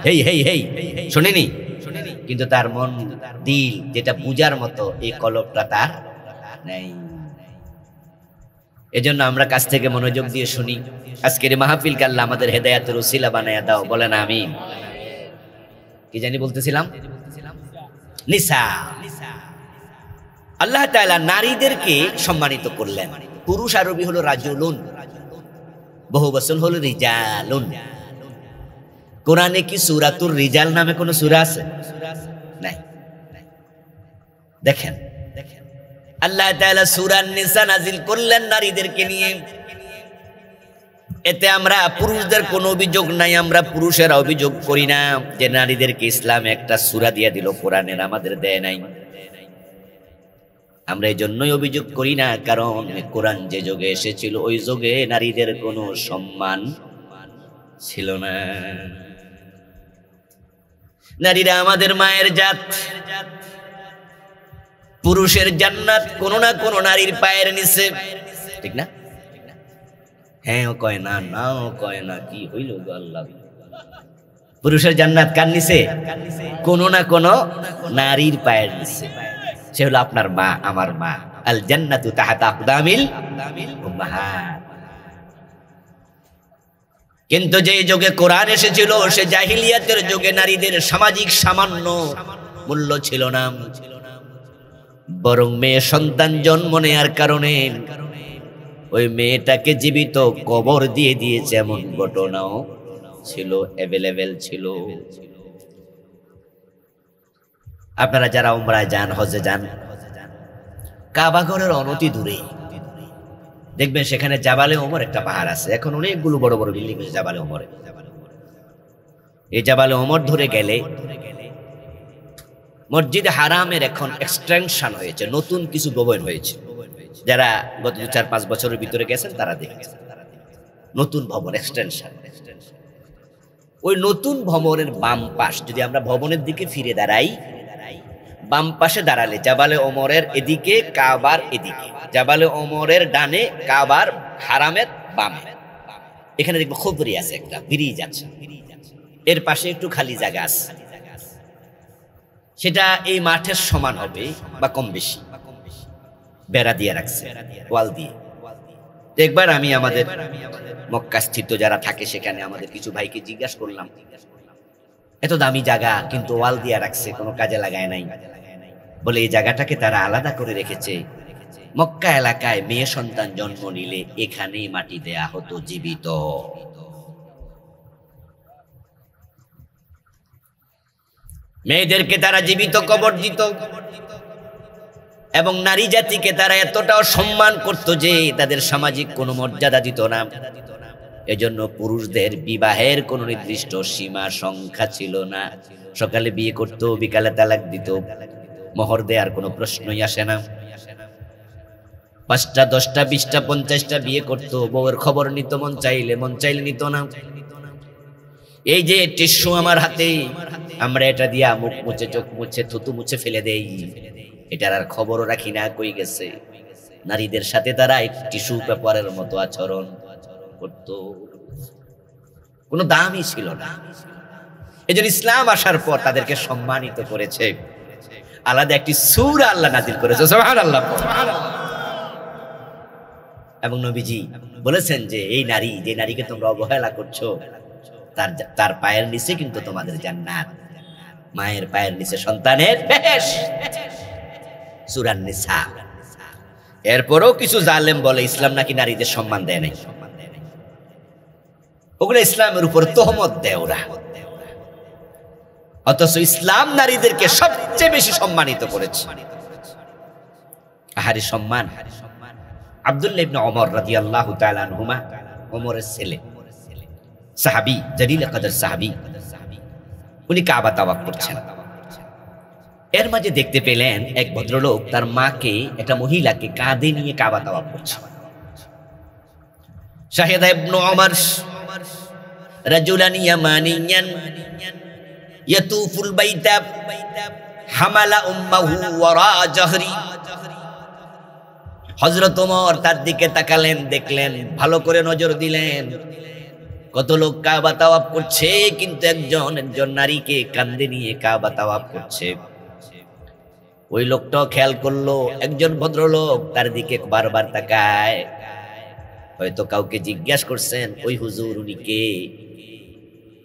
হেই হেই হেই শোনেনি। কিন্তু তার মন দিল যেটা বুঝার মতো এই কলবটা তার নাই। এজন্য আমরা কাছ থেকে মনোযোগ দিয়ে শুনি। আজকের মাহফিলকে আল্লাহ আমাদের হেদায়েতের উসিলা বানায়া দাও, বলেন আমিন। কি জানি বলতেছিলাম? নিসা। আল্লাহ তাআলা নারীদেরকে সম্মানিত করলেন। পুরুষ আরবি হলো রাজুলুন, বহু বচন হলো রিজালুন। কোরআনে কি সূরাতুর রিজাল নামে কোন সূরা আছে? নাই। দেখেন আল্লাহ তাআলা সূরা নিসা নাযিল করলেন নারীদেরকে নিয়ে। এতে আমরা পুরুষদের কোনো অভিযোগ নাই, আমরা পুরুষেরা অভিযোগ করি না যে নারীদেরকে ইসলাম একটা সূরা দিয়ে দিল, কোরআনের আমাদের দেয় নাই। আমরা এই জন্যই অভিযোগ করি না, কারণ কোরআন যে যুগে এসেছিল ওই যুগে নারীদের কোনো সম্মান ছিল না। নারীরা আমাদের মায়ের জাত। পুরুষের জান্নাত কোনো না কোনো নারীর পায়ের নিচে, ঠিক না? হ্যাঁ ও কয় না, না ও কয় না, কি হইল গো আল্লাহ। পুরুষের জান্নাত কার নিচে? কোনো না কোনো নারীর পায়ের নিচে। সে হলো আপনার মা, আমার মা। আল জান্নাতু তাহতা আকদামিল উম্মাহাত। কিন্তু যে যুগে কোরআন এসেছিল সে জাহিলিয়াতের যুগে নারীদের সামাজিক সামান্য মূল্য ছিল না, বরং মেয়ে সন্তান জন্ম নেয়ার কারণে ওই মেয়েটাকে জীবিত কবর দিয়ে দিয়েছে, এমন ঘটনাও ছিল, অ্যাভেলেবেল ছিল। আপনারা যারা উমরায় যান, হজে যান, কাবা ঘরের অনতি দূরে দেখবেন সেখানে জাবালে ওমর একটা পাহাড় আছে। এখন অনেকগুলো বড় বড় বিল্ডিং হয়েছে জাবালে ওমরে। এই জাবালে ওমর ধরে গেলে মসজিদে হারামের এখন এক্সটেনশন হয়েছে, নতুন কিছু ভবন হয়েছে। যারা গত 4-5 বছরের ভিতরে গেছেন তারা দেখেছেন নতুন ভবন এক্সটেনশন। ওই নতুন ভবনের বাম পাশ, যদি আমরা ভবনের দিকে ফিরে দাঁড়াই, বাম পাশে দাঁড়ালে জাবালে ওমরের এদিকে, কাবার এদিকে, জাবালে ওমরের ডানে, কাবার হারামের বামে। এখানে দেখবো খুবরি আছে, একটা ব্রিজ আছে, এর পাশে একটু খালি জায়গা আছে। সেটা এই মাঠের সমান হবে বা কম বেশি, বেড়া দিয়ে রাখছে, ওয়াল দিয়ে। একবার আমি আমাদের মক্কা স্থিত যারা থাকে সেখানে আমাদের কিছু ভাইকে জিজ্ঞাসা করলাম, এত দামি জায়গা কিন্তু ওয়াল দিয়ে রাখছে, কোনো কাজে লাগায় নাই। বলে এই জায়গাটাকে তারা আলাদা করে রেখেছে। মক্কা এলাকায় মেয়ে সন্তান জন্ম নিলে এখানেই মাটি দেয়া হতো জীবিত। মেয়েদেরকে তারা জীবিত কবর দিত এবং নারী জাতিকে তারা এতটাও সম্মান করত যে তাদের সামাজিক কোনো মর্যাদা দিত না। এজন্য পুরুষদের বিবাহের কোনো নির্দিষ্ট সীমা সংখ্যা ছিল না। সকালে বিয়ে করতো, বিকালে তালাক দিত, মোহর দেওয়ার কোনো প্রশ্নই আসে না। 5টা 10টা 20টা 50টা বিয়ে করতো, বউয়ের খবর নিত মন চাইলে নিত না। এই যে টিস্যু আমার হাতে, আমরা এটা দিয়া মুখ মুছে, চোখ মুছে, থুতু মুছে ফেলে দেই, এটার আর খবরও রাখি না কই গেছে। নারীদের সাথে তারা টিস্যু পেপারের মতো আচরণ করত, কোনো দামই ছিল না। এই জন্য ইসলাম আসার পর তাদেরকে সম্মানিত করেছে, আলাদা একটি সূরা আল্লাহ নাযিল করেছে, সুবহানাল্লাহ। এবং নবীজি বলেছেন যে এই নারী, যে নারীকে তোমরা অবহেলা করছো, তার পায়ের নিচে কিন্তু তোমাদের জান্নাত, মায়ের পায়ের নিচে সন্তানের বেহেশত, সূরা নিসা। এরপরও কিছু জালেম বলে ইসলাম নাকি নারীদের সম্মান দেয় নাই, ওগুলো ইসলামের উপর তহমত দেয় ওরা। অথচ ইসলাম নারীদেরকে সবচেয়ে বেশি সম্মানিত করেছে। আহারে সম্মান! আব্দুল্লাহ ইবনে ওমর রাদিয়াল্লাহু তাআলা আনহুমা, ওমরের ছেলে, সাহাবী, জলিল কদর সাহাবী, উনি কাবা তাওয়াফ করছেন। এর মাঝে দেখতে পেলেন এক ভদ্রলোক তার মাকে, একটা মহিলাকে কাঁধে নিয়ে কাবা তাওয়াফ করছে। শাহিদা ইবনে ওমর রাজুলান ইয়ামানিয়ান ইয়াতুফুল বাইতা হামালা উম্মাহু ওয়ারা জাহরি। হযরত ওমর তার দিকে তাকালেন, দেখলেন, ভালো করে নজর দিলেন, কত লোক কাবা তাওয়াফ করছে, কিন্তু একজন নারীকে কাঁধে নিয়ে কাবা তাওয়াফ করছে। ওই লোকটাও খেয়াল করলো, একজন ভদ্রলোক তার দিকে বারবার তাকায়, হয়তো কাউকে জিজ্ঞাসা করছেন, ওই হুজুর উনি কে?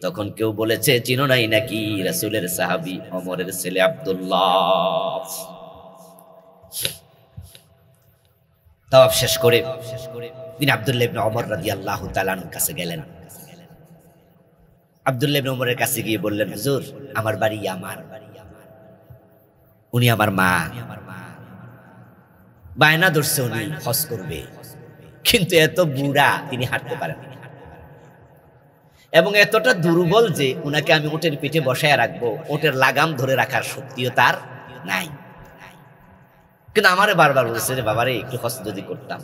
তখন কেউ বলেছে, চিনো নাই নাকি? রাসূলের সাহাবী ওমরের ছেলে আব্দুল্লাহ। তাওয়াফ শেষ করে তিনি আব্দুল্লাহ ইবনে ওমর রাদিয়াল্লাহু তাআলা আনহুর কাছে গেলেন। আব্দুল্লাহ ইবনে ওমরের কাছে গিয়ে বললেন, হুজুর, আমার বাড়ি ইয়ামান, উনি আমার মা, বায়না ধরছে উনি হজ করবে, কিন্তু এত বুড়া তিনি হাঁটতে পারেন না, এবং এতটা দুর্বল যে উনাকে আমি উটের পিঠে বসায় রাখবো, উটের লাগাম ধরে রাখার শক্তিও তার নাই। কিন্তু আমারে বারবার বলছে যে বাবারে একটু হজ যদি করতাম।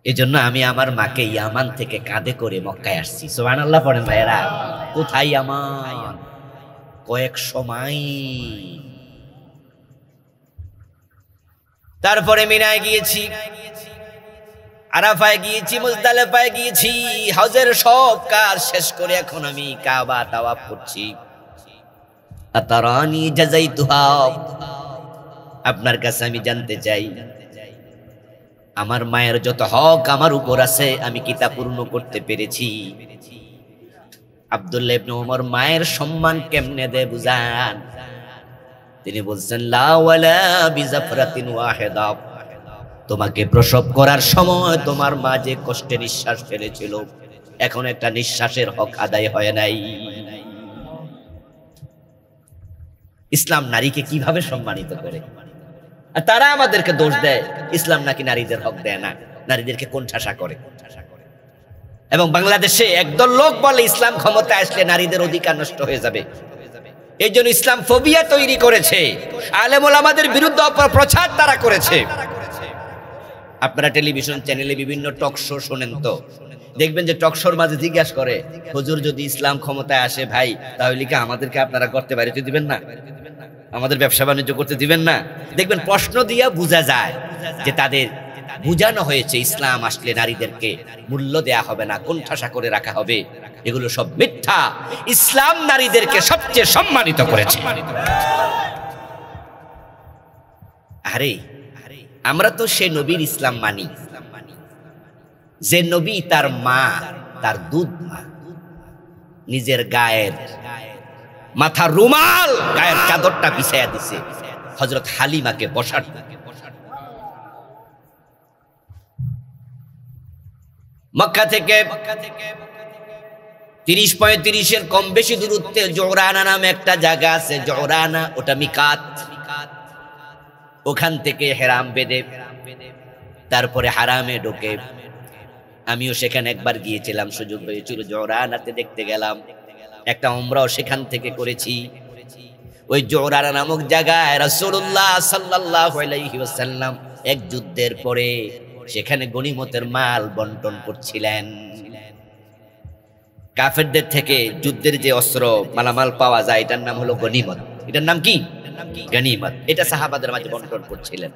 এই জন্য আমি আমার মাকে ইয়ামান থেকে কাঁধে করে মক্কায় আসছি। সুবহানাল্লাহ পড়েন ভাইয়েরা। কোথায় ইয়ামান? কয়েকশো মাইল। তারপরে মিনায় গিয়েছি, আরাফায় গিয়েছি, মুজদালিফায় গিয়েছি, হজের সব কাজ শেষ করে এখন আমি কাবা তাওয়াফ করছি। আতারানি জাযাইতুহা, আপনার কাছে আমি জানতে চাই, আমার মায়ের যত হক আমার উপর আছে আমি কি তা পূর্ণ করতে পেরেছি? আব্দুল্লাহ ইবনে ওমর মায়ের সম্মান কেমনে দেয় বুঝান। তিনি বলছেন, লা ওয়ালা বিজাফরাতিন ওয়াহিদা, তোমাকে প্রসব করার সময় তোমার মা যে কষ্টে নিঃশ্বাস ফেলেছিল, এখন একটা নিঃশ্বাসের হক আদায় হয় নাই। ইসলাম নারীকে কিভাবে সম্মানিত করে, আর তারা আমাদেরকে দোষ দেয় ইসলাম নাকি নারীদের হক দেয় না, নারীদেরকে কোণঠাসা করে। এবং বাংলাদেশে একদল লোক বলে ইসলাম ক্ষমতা আসলে নারীদের অধিকার নষ্ট হয়ে যাবে, এই জন্য ইসলাম ফোবিয়া তৈরি করেছে, আলেম ওলামাদের বিরুদ্ধে অপপ্রচার তারা করেছে। আপনারা টেলিভিশন চ্যানেলে বিভিন্ন টক শো শোনেন, তো দেখবেন যে টক শোর মাঝে জিজ্ঞাসা করে, হুজুর যদি ইসলাম ক্ষমতায় আসে ভাই, তাহলে কি আমাদেরকে আপনারা করতে বাড়িতে দিবেন না? আমাদের ব্যবসা বাণিজ্য করতে দিবেন না? দেখবেন প্রশ্ন দিয়া বোঝা যায় যে তাদের বুঝানো হয়েছে ইসলাম আসলে নারীদেরকে মূল্য দেয়া হবে না, কোণঠাসা করে রাখা হবে। এগুলো সব মিথ্যা। ইসলাম নারীদেরকে সবচেয়ে সম্মানিত করেছে। আরে আমরা তো সে নবীর ইসলাম মানি যে নবী তার মা, তার দুধ মা, নিজের গায়ের মাথার রুমাল, গায়ের চাদরটা বিছাইয়া দিছে হযরত হালিমাকে বসার। মক্কা থেকে 30-35 কম বেশি দূরত্বে জোরানা নামে একটা জায়গা আছে, জোরানা, ওটা মিকাত। ওখান থেকে হেরাম বেঁধে তারপরে হারামে ঢোকে। আমিও সেখানে একবার গিয়েছিলাম, সুযোগ হয়েছিল, জোরানাতে দেখতে গেলাম। একটা উমরাও সেখান থেকে করেছি। ওই জোরানা নামক জায়গায় রাসূলুল্লাহ সাল্লাল্লাহু আলাইহি ওয়াসাল্লাম এক যুদ্ধের পরে সেখানে গনিমতের মাল বন্টন করছিলেন। কাফেরদের থেকে যুদ্ধের যে অস্ত্র মালামাল পাওয়া যায় এটার নাম হলো গনিমত। এটার নাম কি? গনিমত। এটা সাহাবাদের মাঝে বন্টন করছিলেন।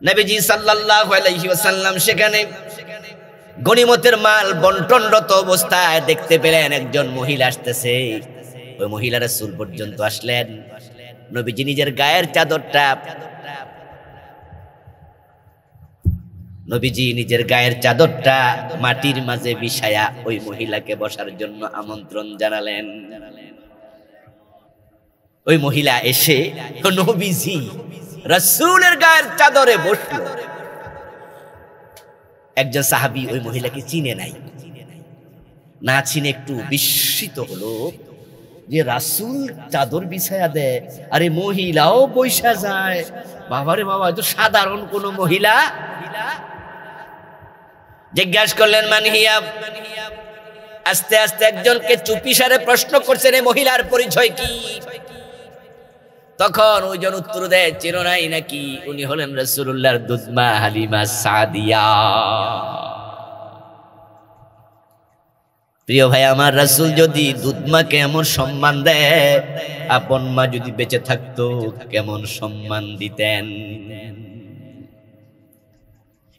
নবীজি সাল্লাল্লাহু আলাইহি ওয়াসাল্লাম সেখানে গনিমতের মাল বন্টনরত অবস্থায় দেখতে পেলেন একজন মহিলা আসতেছে। ওই মহিলা রাসূল পর্যন্ত আসলেন। নবীজি নিজের গায়ের চাদরটা মাটির মাঝে বিছায়া ওই মহিলাকে বসার জন্য আমন্ত্রণ জানালেন। ওই মহিলা এসে নবীজি রাসূলের গায়ের চাদরে বসল। একজন সাহাবী ওই মহিলাকে চিনে নাই, না চিনে একটু বিস্মিত হলো যে রাসূল চাদর বিছায়া দেয়, আরে মহিলাও বৈশা যায়। বাবারে বাবা, তো সাধারণ কোন মহিলা। জিজ্ঞাসা করলেন মান হিয়া। আস্তে আস্তে একজনকে চুপিসারে প্রশ্ন করছেন এই মহিলার পরিচয় কি। তখন ওইজন উত্তর দেয় চেনো নাই নাকি, উনি হলেন রাসূলুল্লাহর দুধমা হালিমা সাদিয়া। প্রিয় ভাই আমার, রাসূল যদি দুধমাকে এমন সম্মান দেয়, আপন মা যদি বেঁচে থাকতো কেমন সম্মান দিতেন।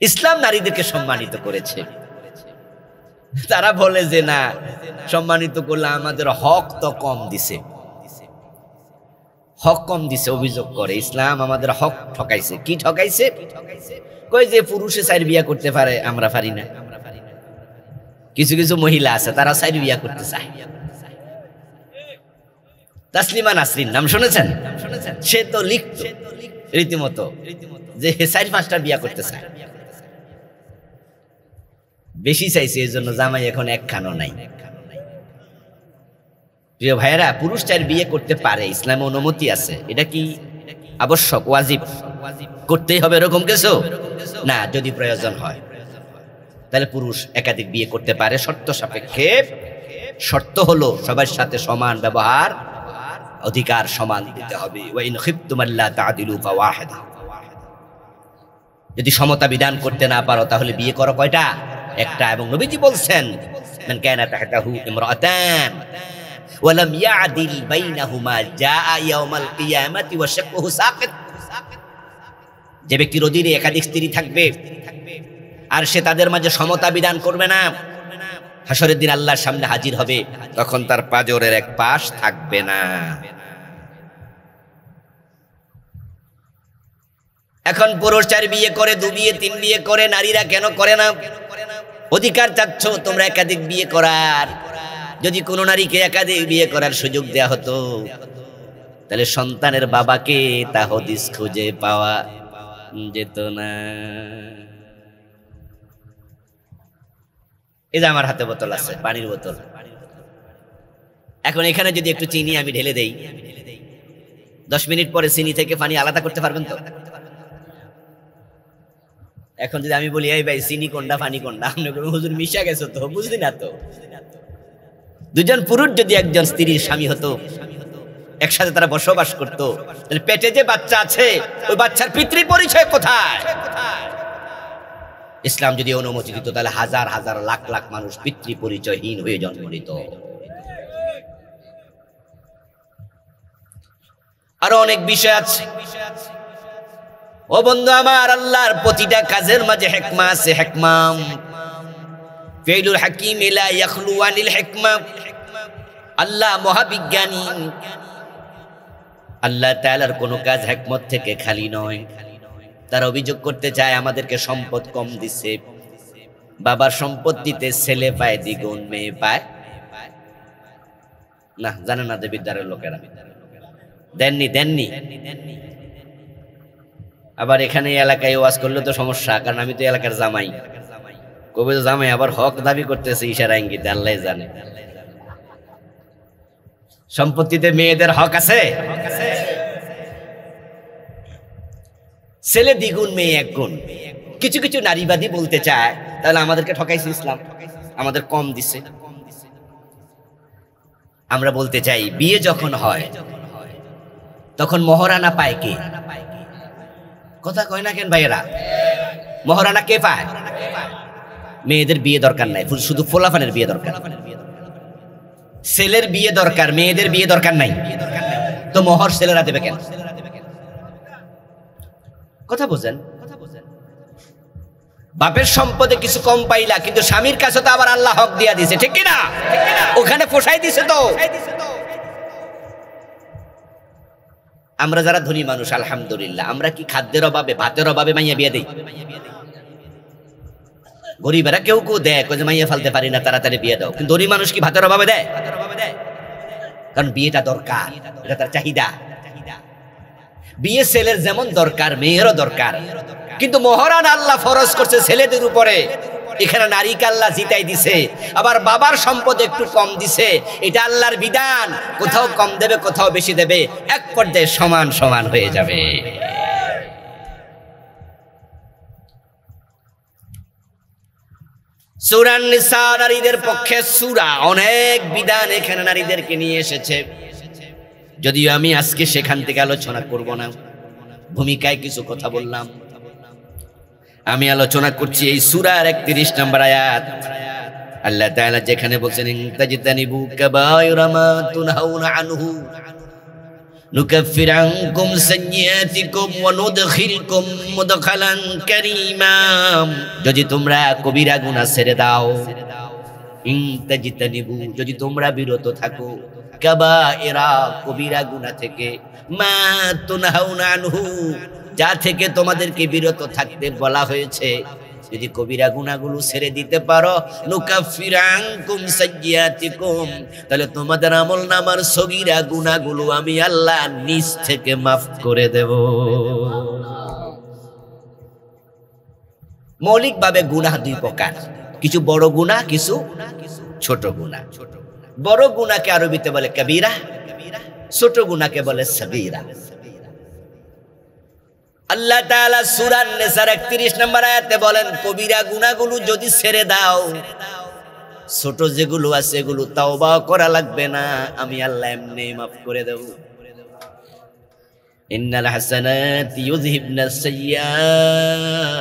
ইসলাম নারীদেরকে সম্মানিত করেছে। তারা বলে যে না, সম্মানিত করলে আমাদের হক তো কম দিছে, হক কম দিছে, অভিযোগ করে ইসলাম আমাদের হক ঠকাইছে। কি ঠকাইছে? কই যে পুরুষে চার বিয়া করতে পারে, আমরা পারি না। কিছু কিছু মহিলা আছে তারা চার বিয়া করতে চায়। তাসলিমা নাসরিন নাম শুনেছেন? সে তো লিখত রীতিমতো যে 4-5টা বিয়া করতে চায়, বেশি চাইছে, এই জন্য জামাই এখন একখানও নাই। প্রিয় ভাইয়েরা, পুরুষ 4 বিয়ে করতে পারে, ইসলামে অনুমতি আছে। এটা কি আবশ্যক, ওয়াজিব করতেই হবে এরকম কিছু না। যদি প্রয়োজন হয় তাহলে পুরুষ একাধিক বিয়ে করতে পারে, শর্ত সাপেক্ষে। শর্ত হলো সবার সাথে সমান ব্যবহার, অধিকার সমান দিতে হবে। ওয়া ইন খিফতুম আল্লা তা'দিলু ফাওয়াহিদা। যদি সমতা বিধান করতে না পারো তাহলে বিয়ে করো কয়টা? একটা। এবং নবীজি বলছেন মান কানা তাহতাহু ইমরাতান ওয়া লাম ইয়া'দিল বাইনাহুমা জাআ ইয়াউমাল কিয়ামাতি ওয়া শাক্কুহু সাকিত। যে ব্যক্তির অধীনে একাধিক স্ত্রী থাকবে আর সে তাদের মাঝে সমতা বিধান করবে না, হাসরের দিন আল্লাহর সামনে হাজির হবে, তখন তার পাঁজরের এক পাশ থাকবে না। এখন পুরুষ 4 বিয়ে করে, 2 বিয়ে 3 বিয়ে করে, নারীরা কেন করে না? অধিকার চাচ্ছ তোমরা একাধিক বিয়ে করার। যদি কোন নারীকে একাধিক বিয়ে করার সুযোগ দেয়া হতো তাহলে সন্তানের বাবাকে তা হদিস খুঁজে পাওয়া যেত না। এই যে আমার হাতে বোতল আছে, পানির বোতল। এখন এখানে যদি একটু চিনি আমি ঢেলে দেই, 10 মিনিট পরে চিনি থেকে পানি আলাদা করতে পারবেন তো? এখন যদি আমি বলি এই ভাই চিনি কোনটা পানি কোনটা, আপনি হুজুর মিশা গেছে তো, বুঝলি না তো। দুজন পুরুষ যদি একজন স্ত্রীর স্বামী হতো, একসাথে তারা বসবাস করতো, তাহলে পেটে যে বাচ্চা আছে ওই বাচ্চার পিতৃ পরিচয় কোথায়? ইসলাম যদি অনুমতি দিত তাহলে হাজার হাজার লাখ লাখ মানুষ পিতৃ পরিচয়হীন হয়ে জন্ম নিত। আরো অনেক বিষয় আছে। ও বন্ধু আমার, আল্লাহর প্রতিটা কাজের মাঝে হিকমা আছে। হিকমা ফিলুল হাকিম লা ইয়াখলু আনিল হিকমা। আল্লাহ মহাবিজ্ঞানী, আল্লাহ তাআলার কোনো কাজ হিকমত থেকে খালি নয়। তারা অভিযোগ করতে চায় আমাদেরকে সম্পদ কম দিছে, বাবার সম্পত্তিতে ছেলে পায় দ্বিগুণ, মেয়ে পায় না। জানে না দেবিদ্বারের লোকেরা দেননি। আবার এখানে এলাকায় ওয়াজ করলে তো সমস্যা, কারণ আমি তো এলাকার জামাই। কবে তো জামাই আবার হক দাবি করতেছে ইশারা ইঙ্গিতে, আল্লাহ জানে। সম্পত্তিতে মেয়েদের হক আছে? ছেলে দ্বিগুণ মেয়ে 1 গুণ, কিছু কিছু নারীবাদী বলতে চায় তাহলে আমাদেরকে ঠকাইছে ইসলাম, আমাদের কম দিছে। আমরা বলতে চাই বিয়ে যখন হয় তখন মহারানা পায় কে? কথা কয় না কেন ভাইয়েরা? মহারানা কে পায়? মেয়েদের বিয়ে দরকার নাই, শুধু ফোলাফানের বিয়ে দরকার। ছেলের বিয়ে দরকার, মেয়েদের বিয়ে দরকার নাই। তো মোহর ছেলেরা দেবে কেন? কথা বোঝেন? বাপের সম্পদে কিছু কম পাইলা, কিন্তু স্বামীর কাছে তো আবার আল্লাহ হক দিয়া দিছে, ঠিক কিনা? ওখানে পোষাই দিছে। তো আমরা যারা ধনী মানুষ আলহামদুলিল্লাহ, আমরা কি খাদ্যের অভাবে ভাতের অভাবে মাইয়া বিয়ে দেই? গরিবেরা কেউ কেউ দেয়, যে মাইয়া ফালতে পারি না তাড়াতাড়ি বিয়ে দাও, কিন্তু ধনী মানুষ কি ভাতের অভাবে দেয়? কারণ বিয়েটা দরকার, এটা তার চাহিদা। বিয়ে ছেলের যেমন দরকার মেয়েরও দরকার, কিন্তু মহারান আল্লাহ ফরজ করছে ছেলেদের উপরে। এখানে নারীকে আল্লাহ জিতাই দিছে, আবার বাবার সম্পদ একটু কম দিছে। এটা আল্লাহর বিধান, কোথাও কম দেবে কোথাও বেশি দেবে, এক পর্যায়ে সমান সমান হয়ে যাবে। সূরা নিসা নারীদের পক্ষে সূরা, অনেক বিধান এখানে নারীদেরকে নিয়ে এসেছে। যদিও আমি আজকে সেখান থেকে আলোচনা করব না, ভূমিকায় কিছু কথা বললাম। আমি আলোচনা করছি এই সূরার 31 নম্বর আয়াত। আল্লাহ তাআলা যেখানে বলেন তাজতানিবু কাবায়রা মা তুনহাউনা আনহু নুকাফির আনকুম সাইয়্যাতিকুম ওয়া নুদখিলকুম মুদখালান কারীমা। যদি তোমরা কবিরা গুনাহ ছেড়ে দাও, তাজতানিবু, যদি তোমরা বিরত থাকো, কাবায়রা, কবিরা গুনাহ থেকে, মা তুনহাউনা আনহু, যা থেকে তোমাদেরকে বিরত থাকতে বলা হয়েছে, যদি কবিরা গুনাহগুলো ছেড়ে দিতে পারো, নুকাফির আনকুম সাইয়্যাতিকুম, তাহলে তোমাদের আমলনামার সগীরা গুনাহগুলো আমি আল্লাহ নিজ থেকে মাফ করে দেব। মৌলিকভাবে গুনাহ দুই প্রকার, কিছু বড় গুনাহ, কিছু ছোট গুনাহ। বড় গুনাহকে আরবিতে বলে কবিরা, ছোট গুনাহকে বলে সগীরা। আল্লাহ তাআলা সূরা নিসার 31 নম্বর আয়াতে বলেন, কবিরা গুনাহগুলো যদি ছেড়ে দাও, ছোট যেগুলো আছে এগুলো তাওবা করা লাগবে না, আমি আল্লাহ এমনি মাফ করে দেব। ইন্নাল হাসানাতি ইউযহিবনাস সাইয়্যাত।